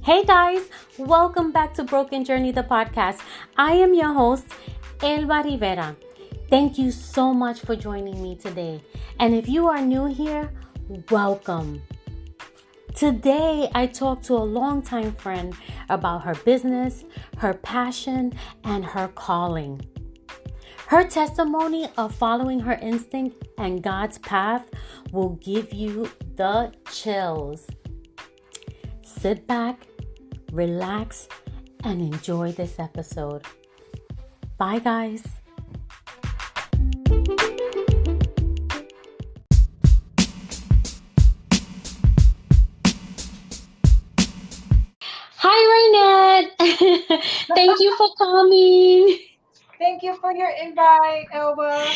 Hey guys, welcome back to Broken Journey, the podcast. I am your host, Elba Rivera. Thank you so much for joining me today. And if you are new here, welcome. Today, I talked to a longtime friend about her business, her passion, and her calling. Her testimony of following her instinct and God's path will give you the chills. Sit back, relax, and enjoy this episode. Bye, guys. Hi, Raenette. Thank you for coming. Thank you for your invite, Elba.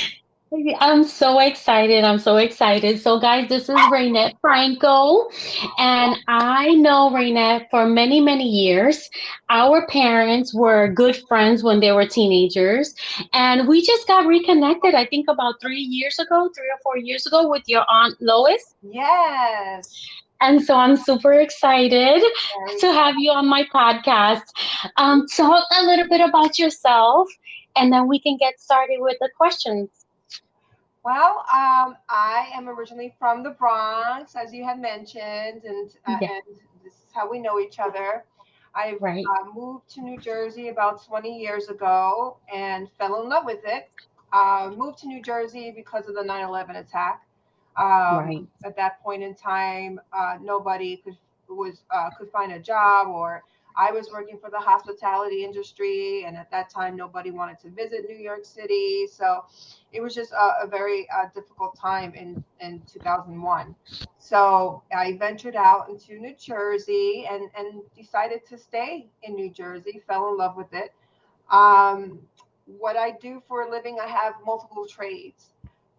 I'm so excited. I'm so excited. So, guys, this is Raenette Franco, and I know Raenette for many, many years. Our parents were good friends when they were teenagers, and we just got reconnected, I think about 3 years ago, 3 or 4 years ago, with your Aunt Lois. Yes, And so I'm super excited very to have you on my podcast. Talk a little bit about yourself, and then we can get started with the questions. well. I am originally from the Bronx, as you had mentioned, Yeah, and this is how we know each other. I've right, moved to New Jersey about 20 years ago and fell in love with it. Moved to New Jersey because of the 9/11 attack. right. At that point in time, nobody could find a job, or I was working for the hospitality industry, and at that time, nobody wanted to visit New York City. So it was just a very difficult time in 2001. So I ventured out into New Jersey and decided to stay in New Jersey, fell in love with it. Um, what I do for a living, I have multiple trades,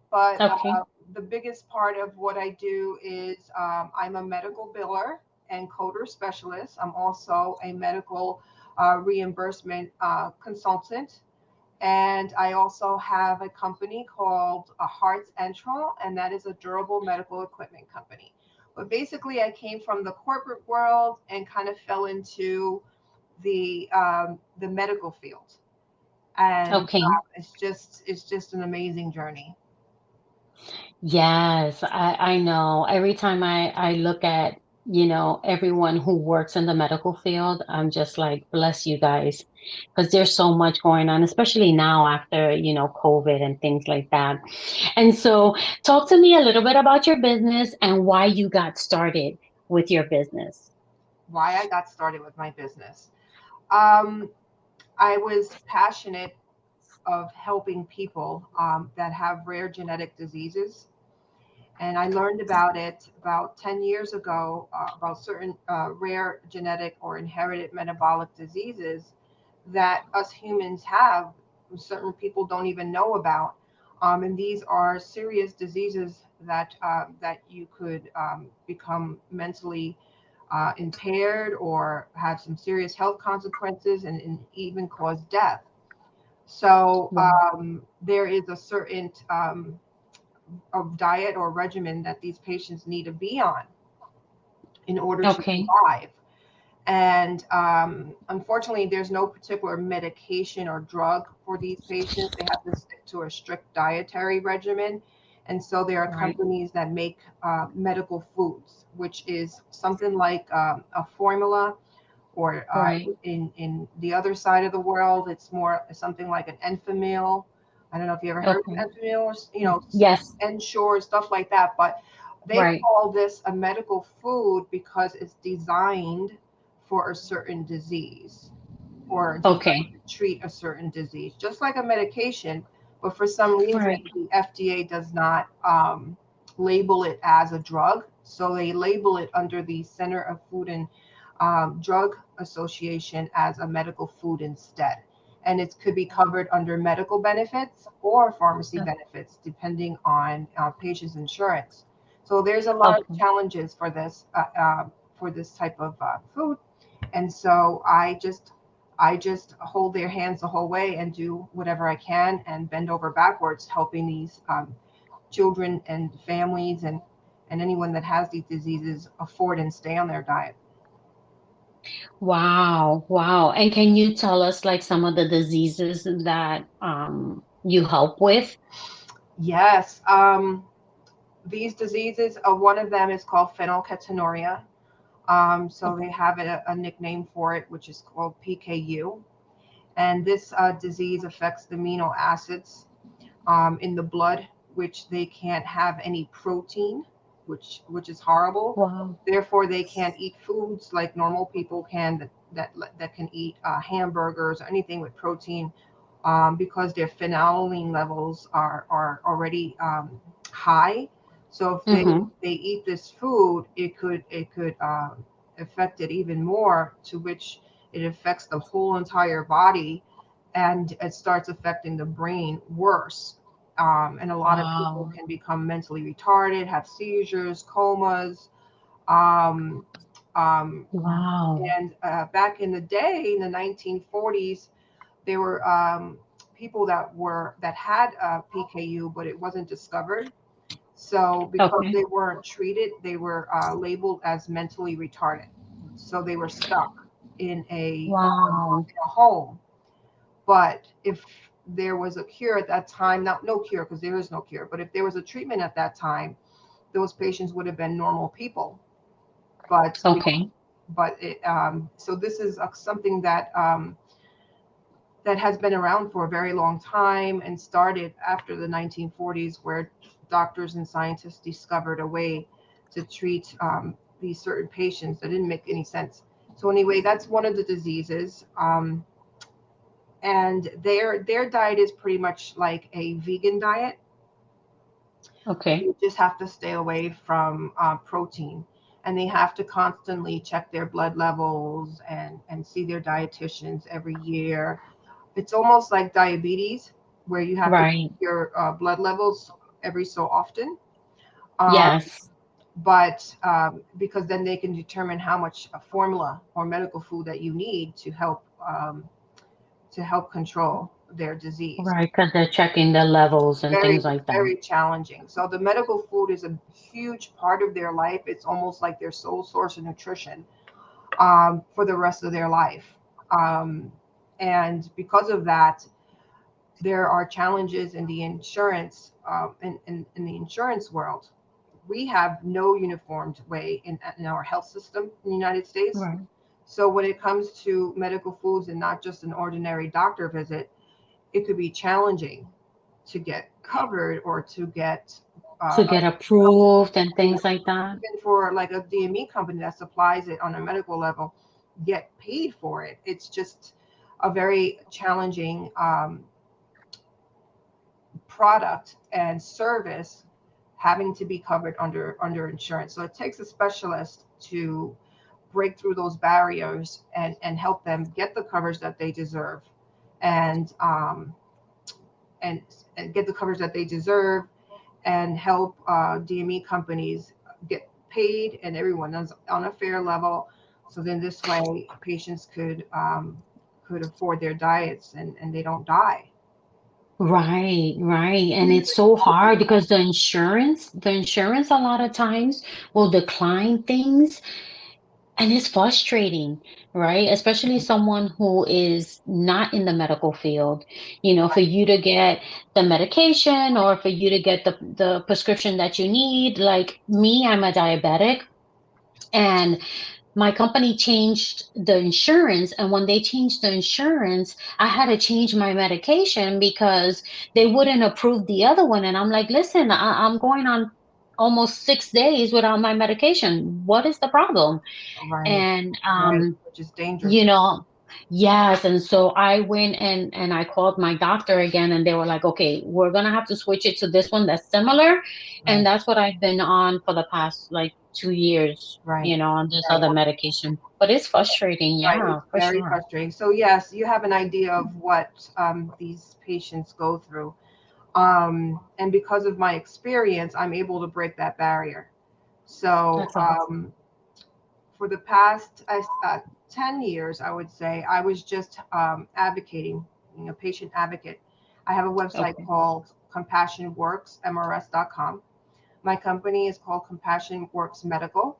but Okay. the biggest part of what I do is I'm a medical biller and coder specialist. I'm also a medical reimbursement consultant. And I also have a company called Hearts Entral, and that is a durable medical equipment company. But basically, I came from the corporate world and kind of fell into the medical field, and Okay. it's just an amazing journey. Yes, I know. Every time I look at, everyone who works in the medical field, I'm just like, bless you guys, because there's so much going on, especially now after, COVID and things like that. And so, talk to me a little bit about your business and why you got started with your business. Why I got started with my business. Um, I was passionate of helping people that have rare genetic diseases. And I learned about it about 10 years ago, about certain rare genetic or inherited metabolic diseases that us humans have, certain people don't even know about. And these are serious diseases that you could become mentally impaired or have some serious health consequences and even cause death. So Wow. there is a certain diet or regimen that these patients need to be on in order to Okay. survive. And unfortunately, there's no particular medication or drug for these patients. They have to stick to a strict dietary regimen. And so there are Right. companies that make medical foods, which is something like a formula, or Right. in the other side of the world, it's more something like an Enfamil. I don't know if you ever heard of Okay. Enfamil, or Yes. Ensure, stuff like that. But they Right. call this a medical food because it's designed for a certain disease, or designed Okay. to treat a certain disease, just like a medication. But for some reason, Right. the FDA does not label it as a drug. So they label it under the Center of Food and Drug Association as a medical food instead. And it could be covered under medical benefits or pharmacy benefits, depending on patient's insurance. So there's a lot of Okay. challenges for this type of food, and so I just hold their hands the whole way and do whatever I can and bend over backwards, helping these children and families and anyone that has these diseases afford and stay on their diet. Wow, wow. And can you tell us like some of the diseases that you help with? Yes. These diseases, one of them is called phenylketonuria. So they have a nickname for it, which is called PKU. And this disease affects the amino acids in the blood, which they can't have any protein, which is horrible. Wow. Therefore, they can't eat foods like normal people can that can eat hamburgers or anything with protein because their phenylalanine levels are already high. So if Mm-hmm. they eat this food, it could affect it even more, to which it affects the whole entire body, and it starts affecting the brain worse. And a lot of people Wow. can become mentally retarded, have seizures, comas. Um, um, Wow. and back in the day, in the 1940s, there were people that had PKU, but it wasn't discovered. So because Okay. they weren't treated, they were labeled as mentally retarded. So they were stuck Wow. in a home. But if there was a cure at that time, not no cure because there is no cure, but if there was a treatment at that time, those patients would have been normal people. But Okay. so this is something that has been around for a very long time and started after the 1940s, where doctors and scientists discovered a way to treat these certain patients that didn't make any sense. So anyway, that's one of the diseases. And their diet is pretty much like a vegan diet. Okay. You just have to stay away from protein, and they have to constantly check their blood levels and see their dietitians every year. It's almost like diabetes, where you have to check Right. your blood levels every so often. Uh, Yes. but because then they can determine how much formula or medical food that you need to help control their disease. Right, because they're checking the levels and Very, things like that. very challenging. So the medical food is a huge part of their life. It's almost like their sole source of nutrition for the rest of their life. Um, and because of that, there are challenges in the insurance in the insurance world. We have no uniformed way in our health system in the United States. Right. So when it comes to medical foods and not just an ordinary doctor visit, it could be challenging to get covered or to get To uh, get approved and things like that. even for like a DME company that supplies it on a medical level, get paid for it. It's just a very challenging product and service having to be covered under insurance. So it takes a specialist to break through those barriers and help them get the coverage that they deserve, and and and get the coverage that they deserve, and help DME companies get paid and everyone is on a fair level. So then this way patients could afford their diets and they don't die. Right, right. And it's so hard because the insurance a lot of times will decline things. And it's frustrating, right? Especially someone who is not in the medical field, for you to get the medication or for you to get the prescription that you need. Like me, I'm a diabetic, and my company changed the insurance. And when they changed the insurance, I had to change my medication because they wouldn't approve the other one. And I'm like, listen, I'm going on almost 6 days without my medication. What is the problem? Right, And right, which is dangerous. you know yes, and so I went and I called my doctor again, and they were like, okay, we're gonna have to switch it to this one that's similar. And Right, that's what I've been on for the past like 2 years, right, on this right, other medication. But it's frustrating, right. yeah, It's for very sure. frustrating. So yes, you have an idea of what these patients go through. And because of my experience, I'm able to break that barrier. So That's awesome. for the past 10 years, I would say, I was just advocating, patient advocate. I have a website Okay. called compassionworks, MRS.com. My company is called Compassion Works Medical,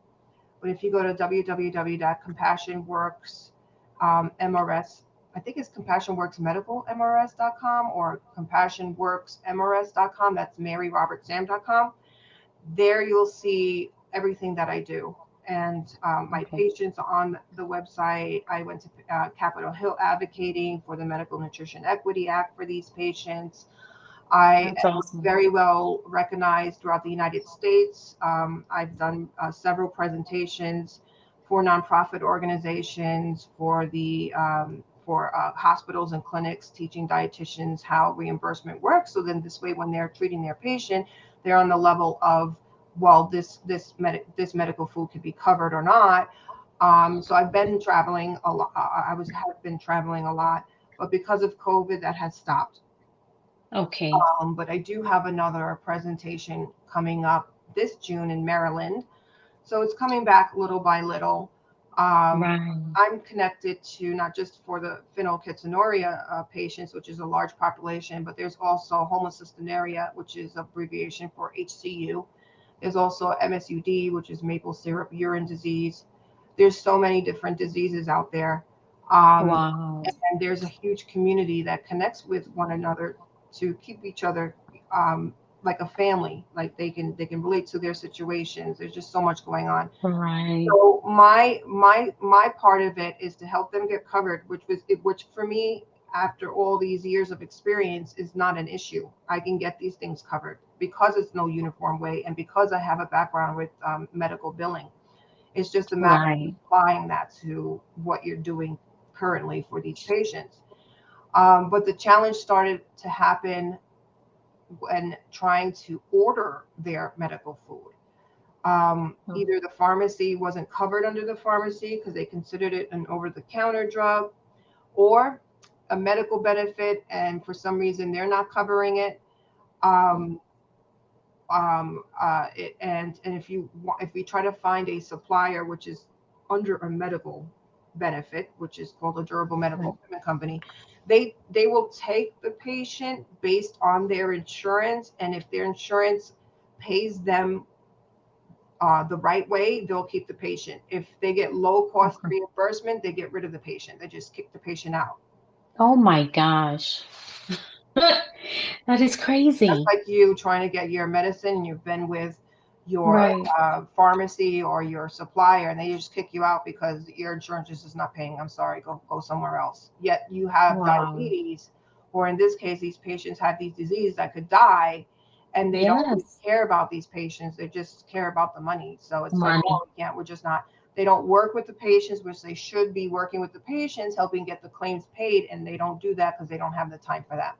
But if you go to www.compassionworks MRS, I think it's compassionworksmedicalmrs.com or compassionworksmrs.com. That's MaryRobertSam.com. There you'll see everything that I do. And my patients on the website. I went to Capitol Hill advocating for the Medical Nutrition Equity Act for these patients. I That's am awesome. very well recognized throughout the United States. I've done several presentations for nonprofit organizations, for the hospitals and clinics, teaching dietitians how reimbursement works. So then this way, when they're treating their patient, they're on the level of, well, this medical food could be covered or not. So I've been traveling a lot. Have been traveling a lot, but because of COVID, that has stopped. Okay. But I do have another presentation coming up this June in Maryland. So it's coming back little by little. Right. I'm connected to not just for the phenylketonuria patients, which is a large population, but there's also homocystinuria, which is abbreviation for HCU. There's also MSUD, which is maple syrup urine disease. There's so many different diseases out there. Wow. And there's a huge community that connects with one another to keep each other like a family, like they can relate to their situations. There's just so much going on. Right. So my part of it is to help them get covered, which for me, after all these years of experience, is not an issue. I can get these things covered because it's no uniform way, and because I have a background with medical billing. It's just a matter of applying that to what you're doing currently for these patients. But the challenge started to happen when trying to order their medical food. Either the pharmacy wasn't covered under the pharmacy because they considered it an over-the-counter drug, or a medical benefit, and for some reason they're not covering it. And if we try to find a supplier which is under a medical benefit, which is called a durable medical equipment company, they will take the patient based on their insurance, and if their insurance pays them the right way, they'll keep the patient. If they get low cost reimbursement, they get rid of the patient. They just kick the patient out. Oh my gosh. That is crazy. That's like you trying to get your medicine, and you've been with your Right. pharmacy or your supplier, and they just kick you out because your insurance just is not paying. I'm sorry, go somewhere else. Yet you have Wow. diabetes, or in this case, these patients have these diseases that could die, and they don't really Yes. care about these patients. They just care about the money. So it's like, Money. oh, we can't. We're just not. They don't work with the patients, which they should be working with the patients, helping get the claims paid, and they don't do that because they don't have the time for that.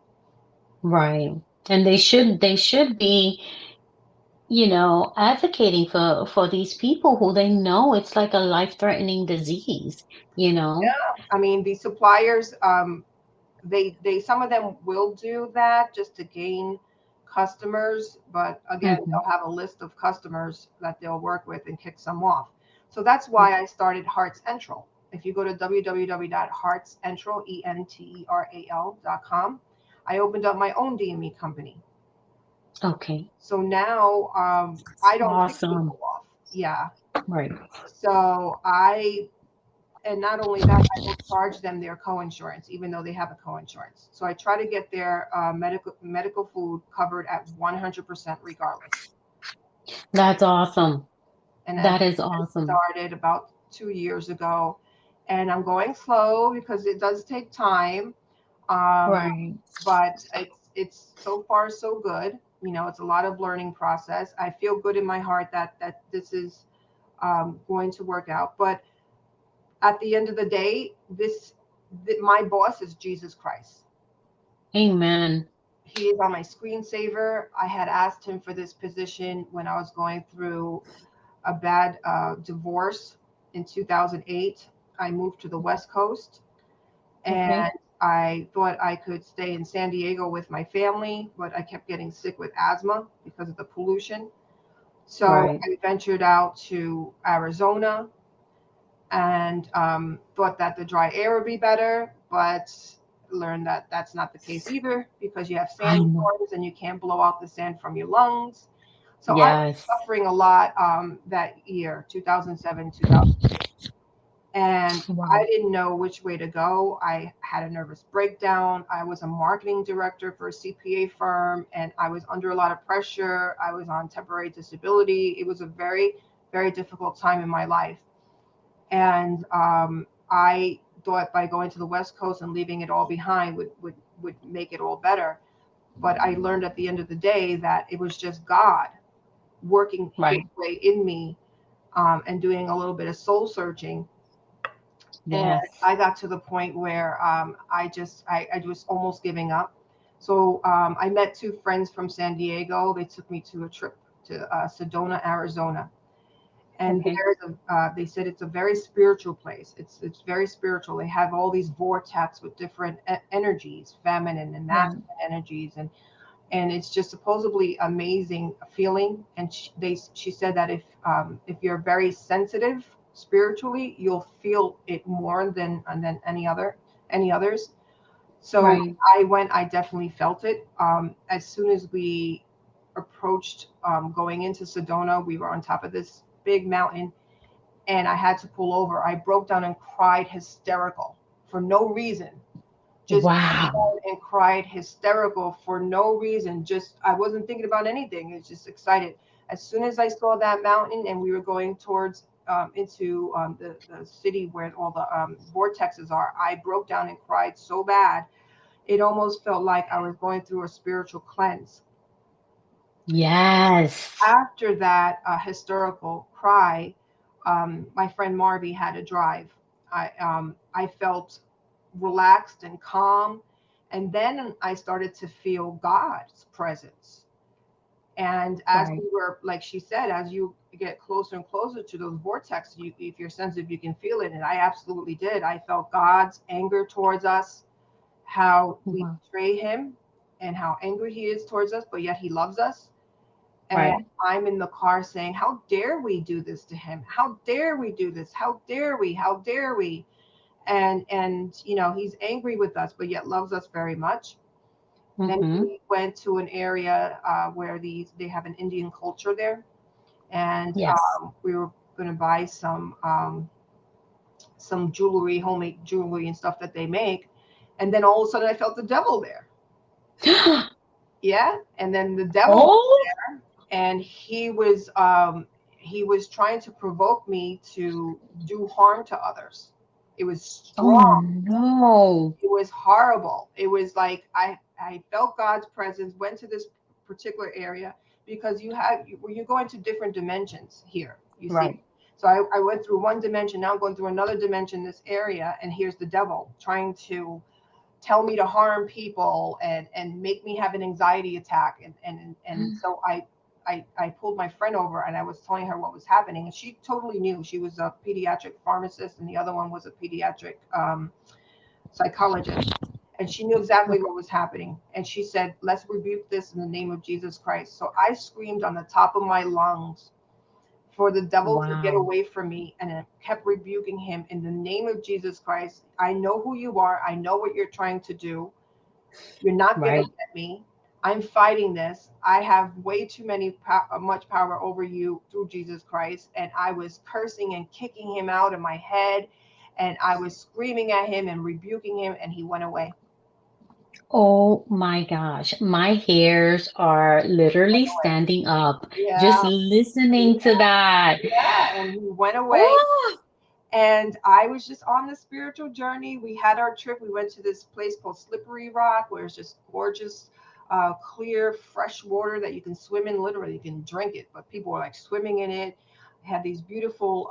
Right. And they should be, advocating for these people who they know it's like a life-threatening disease, you know? I mean, the suppliers, they some of them will do that just to gain customers, but again, Hmm. they'll have a list of customers that they'll work with and kick some off. So that's why I started Heart Central. If you go to www.heartcentral.com, I opened up my own DME company. Okay. So now I don't kick Awesome. people off. Yeah. Right. So and not only that, I don't charge them their co-insurance, even though they have a co-insurance. So I try to get their medical food covered at 100% regardless. That's awesome. And That is I awesome. started about 2 years ago, and I'm going slow because it does take time. Um, Right. but it's so far so good. It's a lot of learning process. I feel good in my heart that this is going to work out. But at the end of the day, my boss is Jesus Christ. Amen. He is on my screensaver. I had asked him for this position when I was going through a bad divorce in 2008. I moved to the West Coast, and Okay. I thought I could stay in San Diego with my family, but I kept getting sick with asthma because of the pollution. So Right. I ventured out to Arizona and thought that the dry air would be better, but learned that that's not the case either because you have I know. sandstorms and you can't blow out the sand from your lungs. So I was Yes. suffering a lot that year, 2007, 2008. And I Wow. didn't know which way to go. I had a nervous breakdown. I was a marketing director for a CPA firm, and I was under a lot of pressure. I was on temporary disability. It was a very, very difficult time in my life. And I thought by going to the West Coast and leaving it all behind would make it all better. But I learned at the end of the day that it was just God working his Right. way in me, and doing a little bit of soul searching. And Yes. I got to the point where I was almost giving up. So I met two friends from San Diego. They took me to a trip to Sedona, Arizona. And Okay. they said it's a very spiritual place. It's very spiritual. They have all these vortex with different energies, feminine and Right. masculine energies, and it's just supposedly amazing feeling. And she said that if you're very sensitive spiritually, you'll feel it more than any others. So Right. I went. I definitely felt it. As soon as we approached going into Sedona, we were on top of this big mountain, and I had to pull over. I broke down and cried hysterical for no reason. Just broke Wow. down and cried hysterical for no reason. Just I wasn't thinking about anything. It's just excited. As soon as I saw that mountain and we were going towards into the city where all the vortexes are, I broke down and cried so bad. It almost felt like I was going through a spiritual cleanse. Yes. After that hysterical cry, my friend Marby had to drive. I felt relaxed and calm, and then I started to feel God's presence. And as Right. we were, like she said, as you get closer and closer to those vortex, if you're sensitive, you can feel it. And I absolutely did. I felt God's anger towards us, how we Wow. betray Him, and how angry He is towards us, but yet He loves us. And Right. I'm in the car saying, how dare we do this to him? How dare we do this? How dare we? How dare we? And he's angry with us, but yet loves us very much. Then Mm-hmm. we went to an area where they have an Indian culture there, and Yes. we were going to buy some jewelry, homemade jewelry and stuff that they make. And then all of a sudden, I felt the devil there. Yeah, and then the devil, Oh. and he was trying to provoke me to do harm to others. It was Oh strong. no. It was horrible. It was like I felt God's presence, went to this particular area, because you're going to different dimensions here, you see. Right. So I went through one dimension, now I'm going through another dimension, this area, and here's the devil trying to tell me to harm people and make me have an anxiety attack. And so I pulled my friend over and I was telling her what was happening, and she totally knew. She was a pediatric pharmacist, and the other one was a pediatric psychologist, and she knew exactly Okay. what was happening. And she said, let's rebuke this in the name of Jesus Christ. So I screamed on the top of my lungs for the devil to get Wow. away from me, and I kept rebuking him in the name of Jesus Christ. I know who you are. I know what you're trying to do. You're not going to Right. get me. I'm fighting this. I have way too much power over you through Jesus Christ. And I was cursing and kicking him out of my head. And I was screaming at him and rebuking him, and he went away. Oh my gosh. My hairs are literally standing up just Yeah, listening to yeah, that. yeah. And he went away. Oh. And I was just on the spiritual journey. We had our trip. We went to this place called Slippery Rock, where it's just gorgeous, clear, fresh water that you can swim in. Literally, you can drink it, but people were like swimming in it. Had these beautiful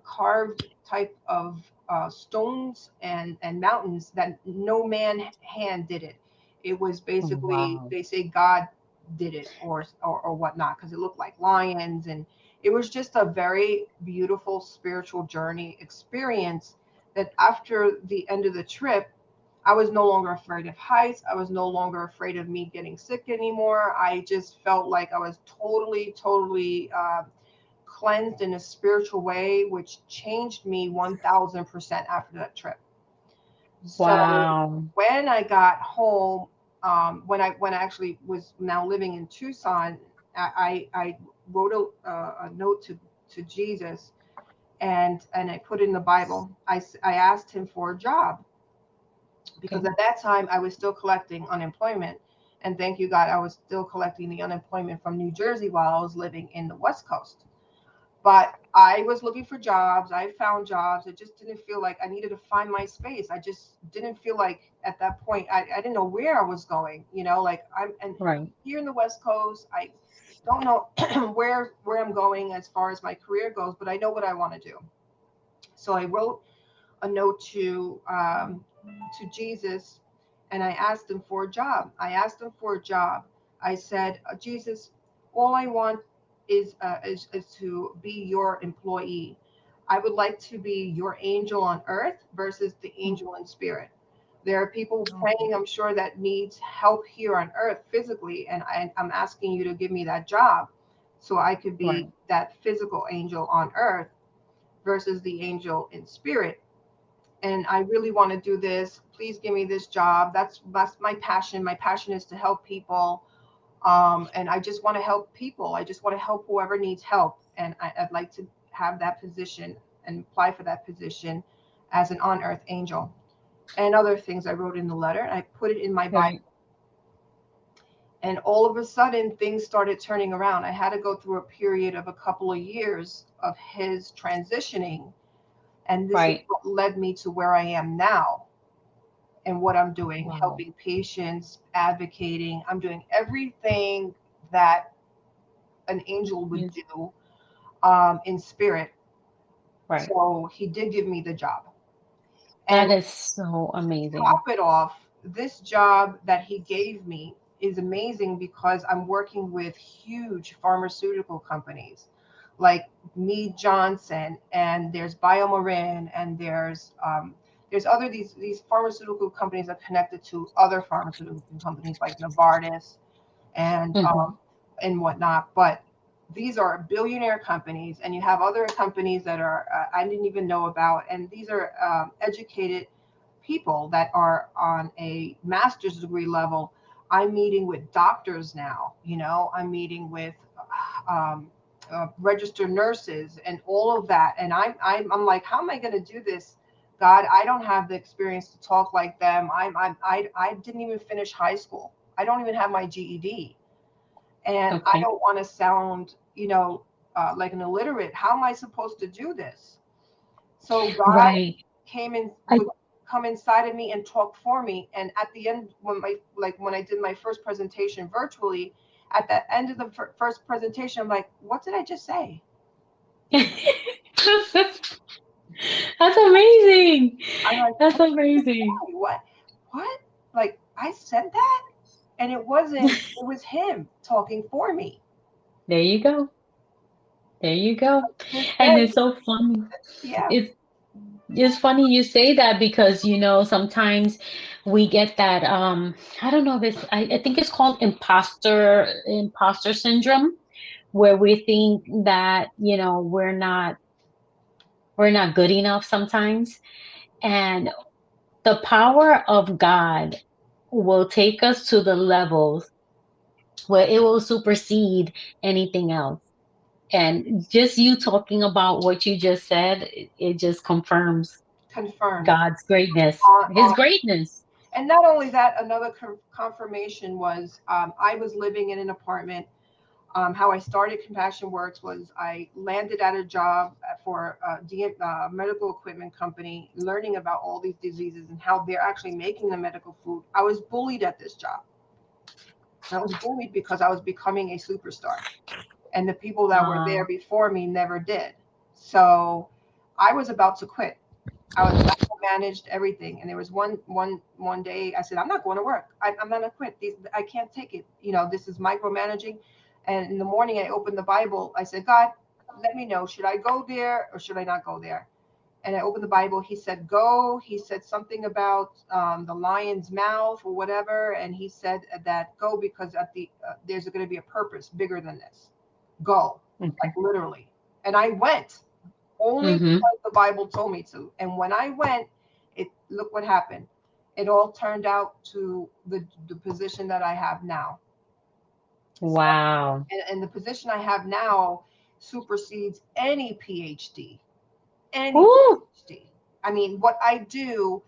carved type of stones and mountains that no man hand did it. It was basically, Wow. they say God did it, or whatnot, because it looked like lions. And it was just a very beautiful spiritual journey experience, that after the end of the trip, I was no longer afraid of heights. I was no longer afraid of me getting sick anymore. I just felt like I was totally, totally cleansed in a spiritual way, which changed me 1000% after that trip. So Wow. when I got home, when I actually was now living in Tucson, I wrote a note to Jesus, and I put it in the Bible. I asked him for a job because Okay. at that time I was still collecting unemployment. And thank you, God, I was still collecting the unemployment from New Jersey while I was living in the West Coast. But I was looking for jobs. I found jobs. It just didn't feel like I needed to find my space. I just didn't feel like at that point, I didn't know where I was going, like and Right. here in the West Coast, I don't know where I'm going as far as my career goes, but I know what I want to do. So I wrote a note to Jesus, and I asked him for a job. I said, Jesus, all I want is to be your employee. I would like to be your angel on earth versus the angel in spirit. There are people praying, I'm sure, that needs help here on earth physically, and I'm asking you to give me that job so I could be Right. that physical angel on earth versus the angel in spirit. And I really want to do this. Please give me this job. That's my passion. My passion is to help people. And I just want to help people. I just want to help whoever needs help. And I'd like to have that position and apply for that position as an on earth angel. And other things I wrote in the letter. I put it in my Bible. Right. And all of a sudden, things started turning around. I had to go through a period of a couple of years of his transitioning. And this is Right. what led me to where I am now and what I'm doing, Wow. helping patients, advocating. I'm doing everything that an angel would Yes. do in spirit. Right. So he did give me the job. That And is so amazing. top it off, this job that he gave me is amazing because I'm working with huge pharmaceutical companies like Mead Johnson, and there's BioMarin, and there's other these pharmaceutical companies are connected to other pharmaceutical companies like Novartis and Hmm. whatnot. But these are billionaire companies, and you have other companies that are I didn't even know about, and these are educated people that are on a master's degree level. I'm meeting with doctors now. I'm meeting with um, registered nurses and all of that, and I'm like, how am I going to do this? God, I don't have the experience to talk like them. I didn't even finish high school. I don't even have my GED, and I Okay. don't want to sound, like an illiterate. How am I supposed to do this? So God Right. came in, I would come inside of me and talk for me. And at the end, when I did my first presentation virtually, at the end of the first presentation, I'm like, what did I just say? That's amazing. I'm like, That's what did I just amazing. say? What? Like I said that, and it wasn't. It was him talking for me. There you go. There you go. Since And then, it's so funny. yeah, It's it's funny you say that because sometimes we get that I don't know if it's I think it's called imposter syndrome, where we think that we're not good enough sometimes. And the power of God will take us to the levels where it will supersede anything else. And just you talking about what you just said, it just confirms confirmed. God's greatness, On, his on greatness. And not only that, another confirmation was I was living in an apartment. How I started Compassion Works was I landed at a job for a medical equipment company, learning about all these diseases and how they're actually making the medical food. I was bullied at this job. I was bullied because I was becoming a superstar, and the people that were there Uh, before me never did. So I was about to quit. I was micromanaged everything, and there was one day I said, I'm not going to work. I'm not gonna quit. I can't take it. This is micromanaging. And in the morning, I opened the Bible. I said, God, let me know. Should I go there or should I not go there? And I opened the Bible. He said, go. He said something about the lion's mouth or whatever, and he said that go because there's going to be a purpose bigger than this. Go, like okay. literally. And I went only Mm-hmm. because the Bible told me to. And when I went, look what happened. It all turned out to the position that I have now. So, Wow. and the position I have now supersedes any PhD, any Ooh. PhD. I mean, what I do,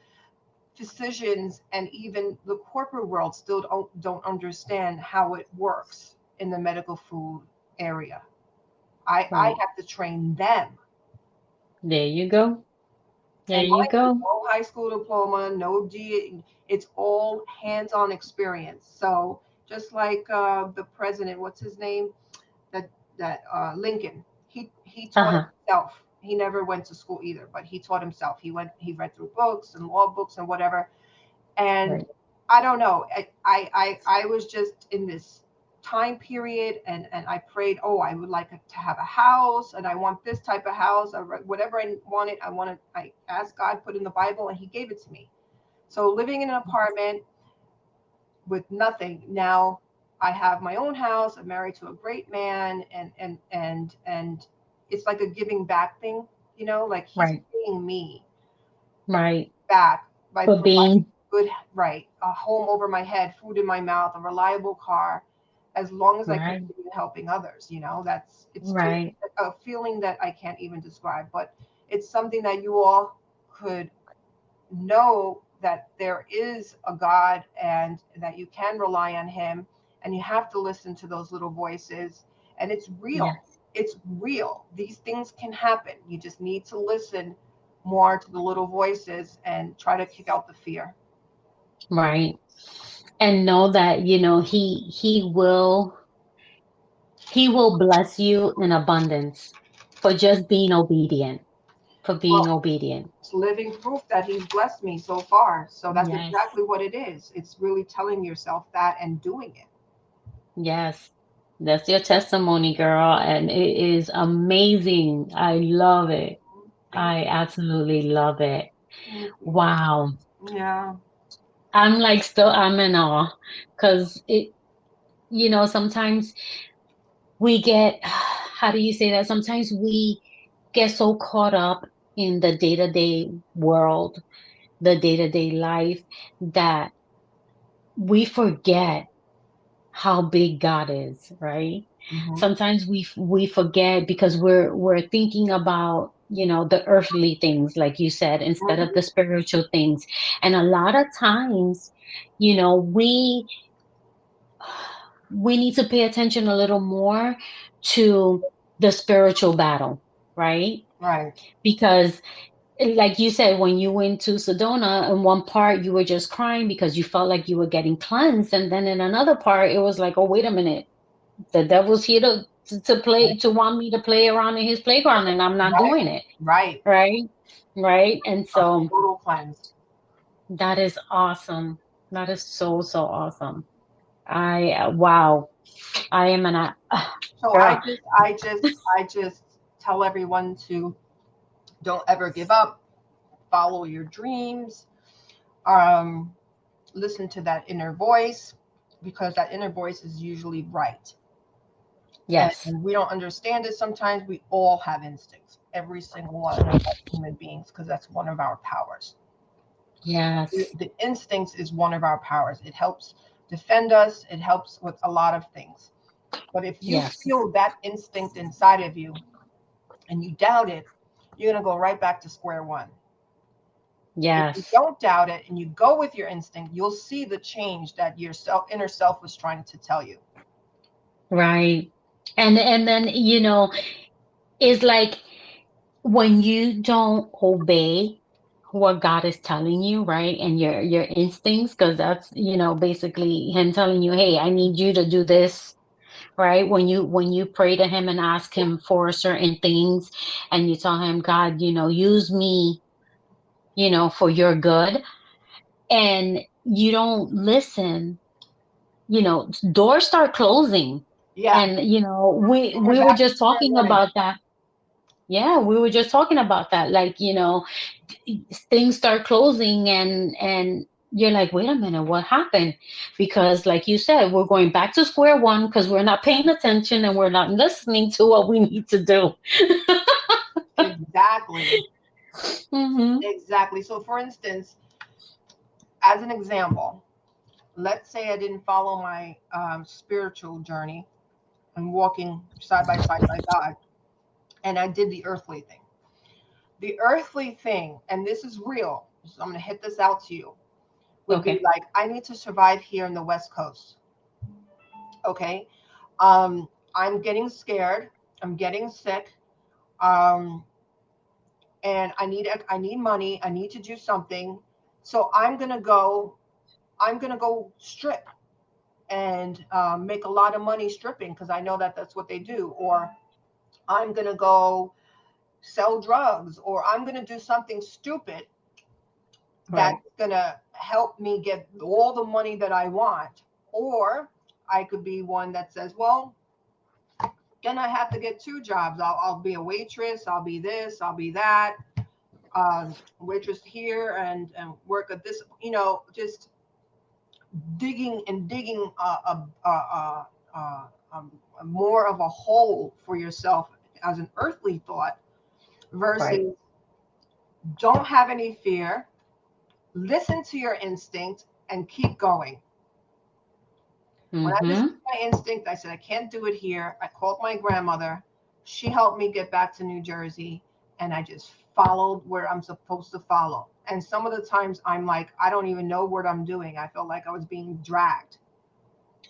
physicians and even the corporate world still don't understand how it works in the medical food area. I Right. have to train them. There you go. There And you mind you, go. no high school diploma, no G, it's all hands-on experience. So just like the president, what's his name? That Lincoln. He taught Uh-huh. himself. He never went to school either, but he taught himself. He read through books and law books and whatever. And Right. I don't know. I was just in this time period, and I prayed, oh, I would like to have a house, and I want this type of house, or whatever I wanted. I asked God, put in the Bible, and He gave it to me. So living in an apartment with nothing, now I have my own house. I'm married to a great man, and it's like a giving back thing, like He's Right. paying me Right. back by For providing being good, right, a home over my head, food in my mouth, a reliable car, as long as I right. continue helping others. It's just Right. a feeling that I can't even describe, but it's something that you all could know, that there is a God and that you can rely on Him, and you have to listen to those little voices, and it's real. Yes. It's real. These things can happen. You just need to listen more to the little voices and try to kick out the fear. Right. And know that, he will bless you in abundance for just being obedient, for being Well, obedient. it's living proof that He's blessed me so far. So that's Yes. exactly what it is. It's really telling yourself that and doing it. Yes. That's your testimony, girl, and it is amazing. I love it. Thank I absolutely love it. you. Thank you. Wow. Yeah. I'm in awe because sometimes we get, how do you say that? Sometimes we get so caught up in the day-to-day world, the day-to-day life, that we forget how big God is, right? Hmm. Sometimes we forget because we're thinking about, the earthly things, like you said, instead of Hmm. the spiritual things. And a lot of times, you know, we we need to pay attention a little more to the spiritual battle, right? Right. Because like you said, when you went to Sedona, in one part you were just crying because you felt like you were getting cleansed, and then in another part it was like, oh, wait a minute, the devil's here to play, to want me to play around in his playground, and I'm not Right. doing it. Right. Right. Right. And A so total cleanse. that is awesome. That is so, so awesome. Wow, I am So girl. I just tell everyone to don't ever give up. Follow your dreams. Um, Listen to that inner voice, because that inner voice is usually right. Yes. And we don't understand it sometimes. We all have instincts, every single one of us as human beings, because that's one of our powers. Yes. The instincts is one of our powers. It helps defend us. It helps with a lot of things. But if you Yes. feel that instinct inside of you and you doubt it, you're going to go right back to square one. If you Yes. don't doubt it and you go with your instinct, you'll see the change that your inner self was trying to tell you. Right. And then, it's like when you don't obey what God is telling you, right? And your instincts, because that's, basically him telling you, hey, I need you to do this, right? When you pray to him and ask him for certain things, and you tell him, God, use me, for your good, and you don't listen, doors start closing. Yeah, And we were back to just square talking one. about that. Yeah, we were just talking about that. Like, things start closing, and you're like, wait a minute, what happened? Because like you said, we're going back to square one because we're not paying attention and we're not listening to what we need to do. Exactly. Hmm. Exactly. So, for instance, as an example, let's say I didn't follow my spiritual journey and walking side by side by God, and I did the earthly thing. The earthly thing, and this is real, so I'm going to hit this out to you, would be Okay. like, I need to survive here in the West Coast. Okay. I'm getting scared. I'm getting sick. Um, and I need money. I need to do something. So I'm gonna go strip and make a lot of money stripping because I know that that's what they do. Or I'm gonna go sell drugs, or I'm gonna do something stupid that's Right. gonna help me get all the money that I want. Or I could be one that says, well, then I have to get two jobs. I'll be a waitress. I'll be this. I'll be that. Waitress here and work at this. Just digging and digging more of a hole for yourself as an earthly thought Right. versus don't have any fear, listen to your instinct, and keep going. When I listened Mm-hmm. to my instinct, I said, I can't do it here. I called my grandmother. She helped me get back to New Jersey, and I just followed where I'm supposed to follow. And some of the times I'm like, I don't even know what I'm doing. I felt like I was being dragged.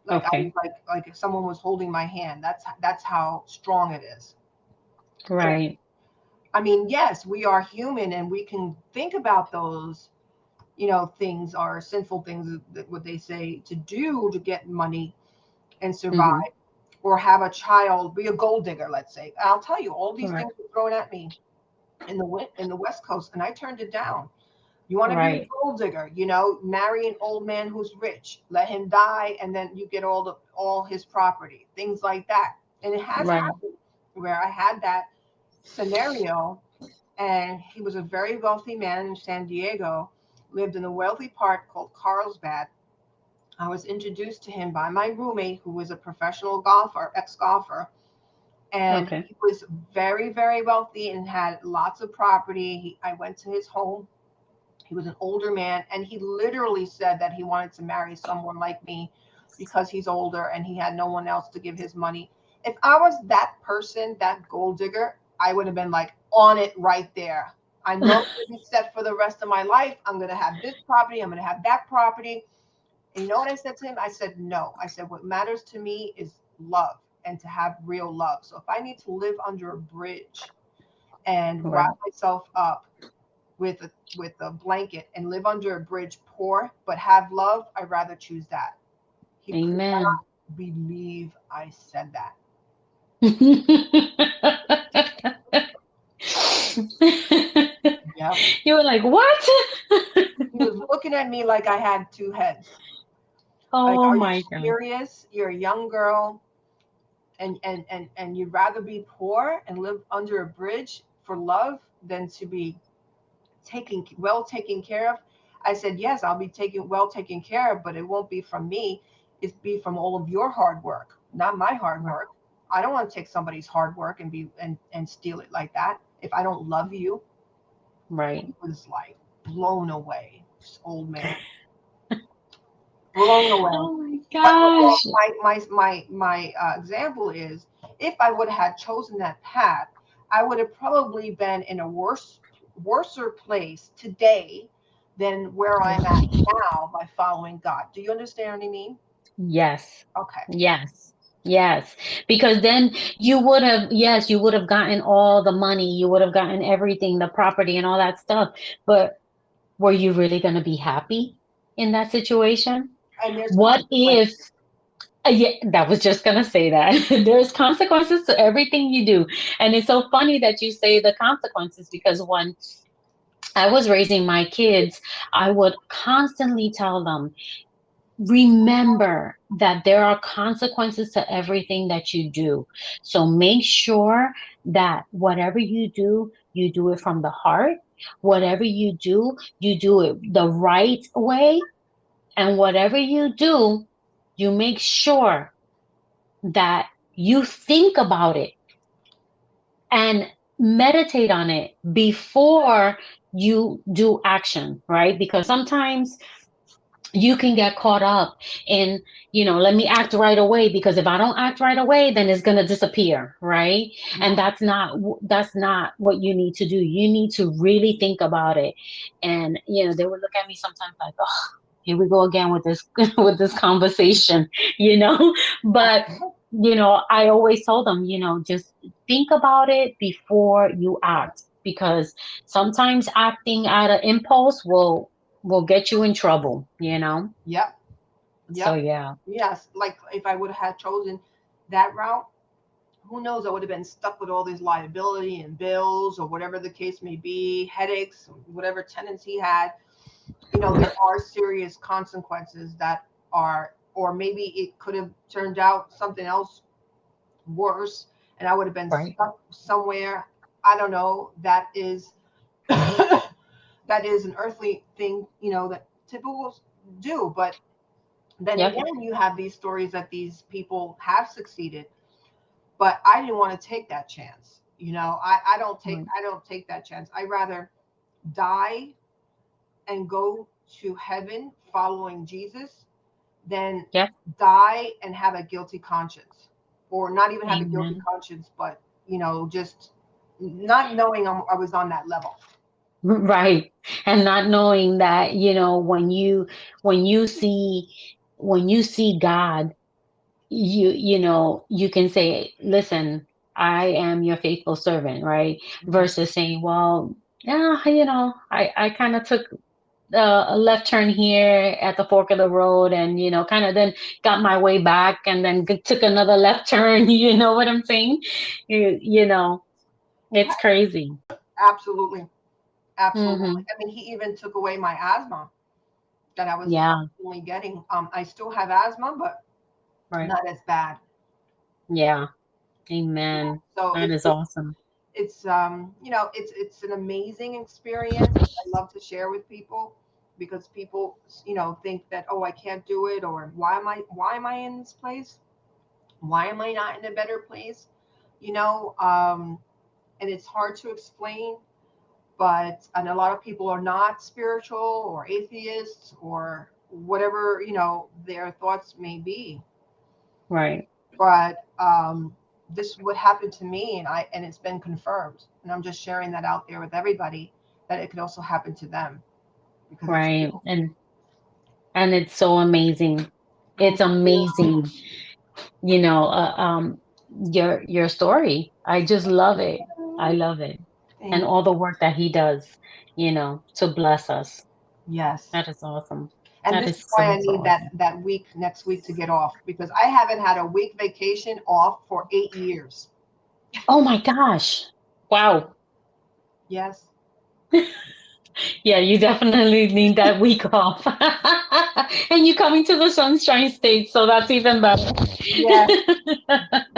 Like I was Okay. like if someone was holding my hand. That's how strong it is. And Right. I mean, yes, we are human and we can think about those, things are sinful things that what they say to do to get money and Mm-hmm. survive, or have a child be a gold digger, let's say. And I'll tell you, all these Right. things were thrown at me in the West Coast, and I turned it down. You want to be a Right. gold digger, marry an old man who's rich, let him die, and then you get all his property, things like that. And it has Right. happened where I had that scenario, and he was a very wealthy man in San Diego, lived in a wealthy part called Carlsbad. I was introduced to him by my roommate, who was a professional golfer, ex-golfer, and Okay. he was very, very wealthy and had lots of property. I went to his home. He was an older man, and he literally said that he wanted to marry someone like me because he's older and he had no one else to give his money. If I was that person, that gold digger, I would have been like on it right there. I know I'm going to be set for the rest of my life. I'm going to have this property. I'm going to have that property. And you know what I said to him? I said, no. I said, what matters to me is love and to have real love. So if I need to live under a bridge and Right. wrap myself up with a blanket and live under a bridge poor but have love, I'd rather choose that. He could Amen. not believe I said that. Yep. You were like, what? He was looking at me like I had two heads. Like, Oh are you my God. serious? You're a young girl and you'd rather be poor and live under a bridge for love than to be taken care of. I said, yes, I'll be taken care of, but it won't be from me. It's be from all of your hard work, not my hard Right. work. I don't want to take somebody's hard work and steal it like that. If I don't love you, Right. he was like blown away. This old man, blown away. Oh my But gosh. my example is, if I would have chosen that path, I would have probably been in a worser place today than where I'm at now by following God. Do you understand what I mean? Yes. Okay. Yes. Yes. Because then yes, you would have gotten all the money, you would have gotten everything, the property and all that stuff. But were you really going to be happy in that situation? And there's What if, consequences. yeah, that was just going to say that. There's consequences to everything you do. And it's so funny that you say the consequences because when I was raising my kids, I would constantly tell them, remember that there are consequences to everything that you do. So make sure that whatever you do it from the heart. Whatever you do it the right way. And whatever you do, you make sure that you think about it and meditate on it before you do action, right? Because sometimes you can get caught up in, let me act right away, because if I don't act right away, then it's going to disappear, right? And Yeah. that's not what you need to do. You need to really think about it. And they would look at me sometimes like, oh, here we go again with this with this conversation, you know but I always told them, just think about it before you act, because sometimes acting out of impulse will get you in trouble. Yep. So Yep. yeah. Yes. Like if I would have chosen that route, who knows? I would have been stuck with all this liability and bills or whatever the case may be, headaches, whatever tenants he had. There are serious consequences that are, or maybe it could have turned out something else worse, and I would have been Right. stuck somewhere. I don't know. That is that is an earthly thing, that typical do. But then Yep. again, you have these stories that these people have succeeded. But I didn't want to take that chance. Right. I don't take that chance. I rather die and go to heaven following Jesus than Yep. die and have a guilty conscience, or not even have a guilty Amen. conscience, but just not knowing I was on that level. Right. And not knowing that, when you see God, you can say, listen, I am your faithful servant, right? Mhm. Versus saying, well, yeah, I kind of took a left turn here at the fork of the road, and kind of then got my way back, and then took another left turn. You know what I'm saying? It's crazy. Absolutely, absolutely. Hmm. I mean, he even took away my asthma that I was Yeah. constantly getting. I still have asthma, but Right. not as bad. Yeah. Yeah. Amen. So That is awesome. it's an amazing experience. I love to share with people because people think that, oh, I can't do it, or why am I in this place, why am I not in a better place, you know um and it's hard to explain. But and a lot of people are not spiritual or atheists or whatever their thoughts may be. Right. But this would happen to me, and it's been confirmed, and I'm just sharing that out there with everybody, that it could also happen to them, because it's Right. real. And it's so amazing. It's Thank you. amazing. You know, uh, um, your story. I just love it. I love it. And Thank all you. the work that he does, to bless us. Yes. That is awesome. And That this is is why so, I so need that awesome. that week next week to get off, because I haven't had a week vacation off for 8 years. Oh my gosh. Wow. Yes. Yeah, you definitely need that week off. And you coming to the Sunshine State, so that's even better. Yes.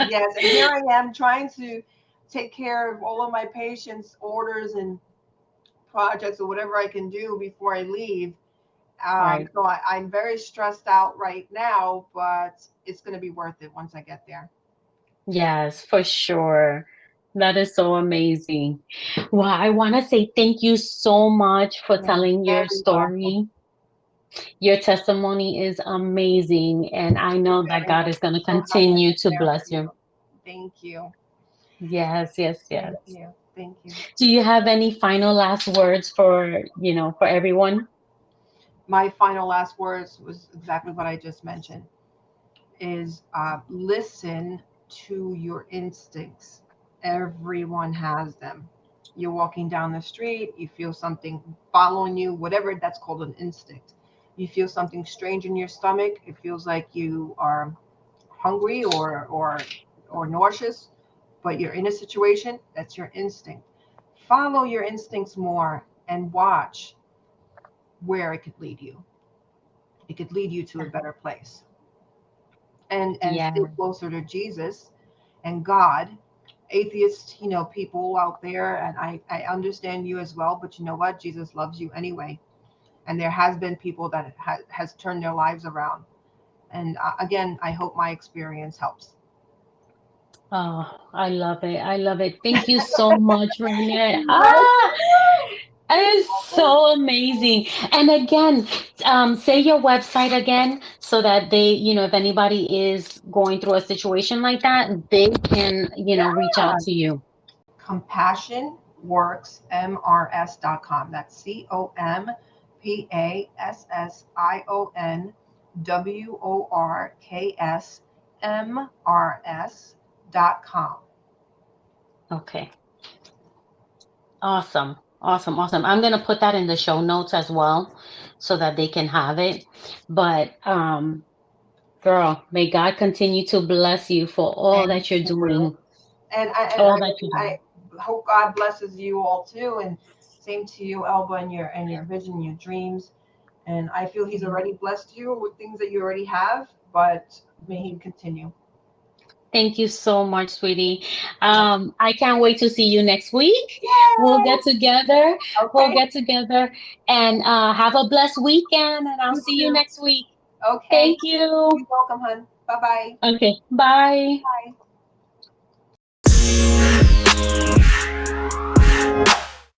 Yes. And here I am trying to take care of all of my patients' orders and projects or whatever I can do before I leave. Right. So I'm very stressed out right now, but it's going to be worth it once I get there. Yes, for sure. That is so amazing. Well, I want to say thank you so much for You're telling your very welcome. story. Your testimony is amazing, and I You're know that very God welcome. is going I'm to so happy I continue was to there for bless you. you. Thank you. Yes, yes, Thank yes. you. Thank you. Do you have any final last words for everyone? My final last words was exactly what I just mentioned, is listen to your instincts. Everyone has them. You're walking down the street, you feel something following you, whatever, that's called an instinct. You feel something strange in your stomach, it feels like you are hungry or nauseous, but you're in a situation, that's your instinct. Follow your instincts more and watch where it could lead you. It could lead you to a better place, and Yeah. stay closer to Jesus and God. Atheists, people out there, and I understand you as well, but you know what? Jesus loves you anyway. And there has been people that has turned their lives around. And again, I hope my experience helps. Oh, I love it. I love it. Thank you so much, Raenette. You're welcome. It is so amazing. And again, say your website again so that they, if anybody is going through a situation like that, they can, reach out Yeah. to you. CompassionWorksMRS.com. That's CompassionWorksMRS.com. Okay. Awesome. Awesome. Awesome. I'm going to put that in the show notes as well so that they can have it. But, girl, may God continue to bless you for all Thank that you're you. doing, And all that you're doing. I hope God blesses you all too. And same to you, Elba, and your vision, your dreams. And I feel He's Mhm. already blessed you with things that you already have, but may He Mhm. continue. Thank you so much, sweetie. I can't wait to see you next week. We'll Yay! get together. We'll Okay. get together and have a blessed weekend. And I'll You see you too. next week. Okay. Thank you. You're welcome, hon. Bye-bye. Okay. Bye. Bye.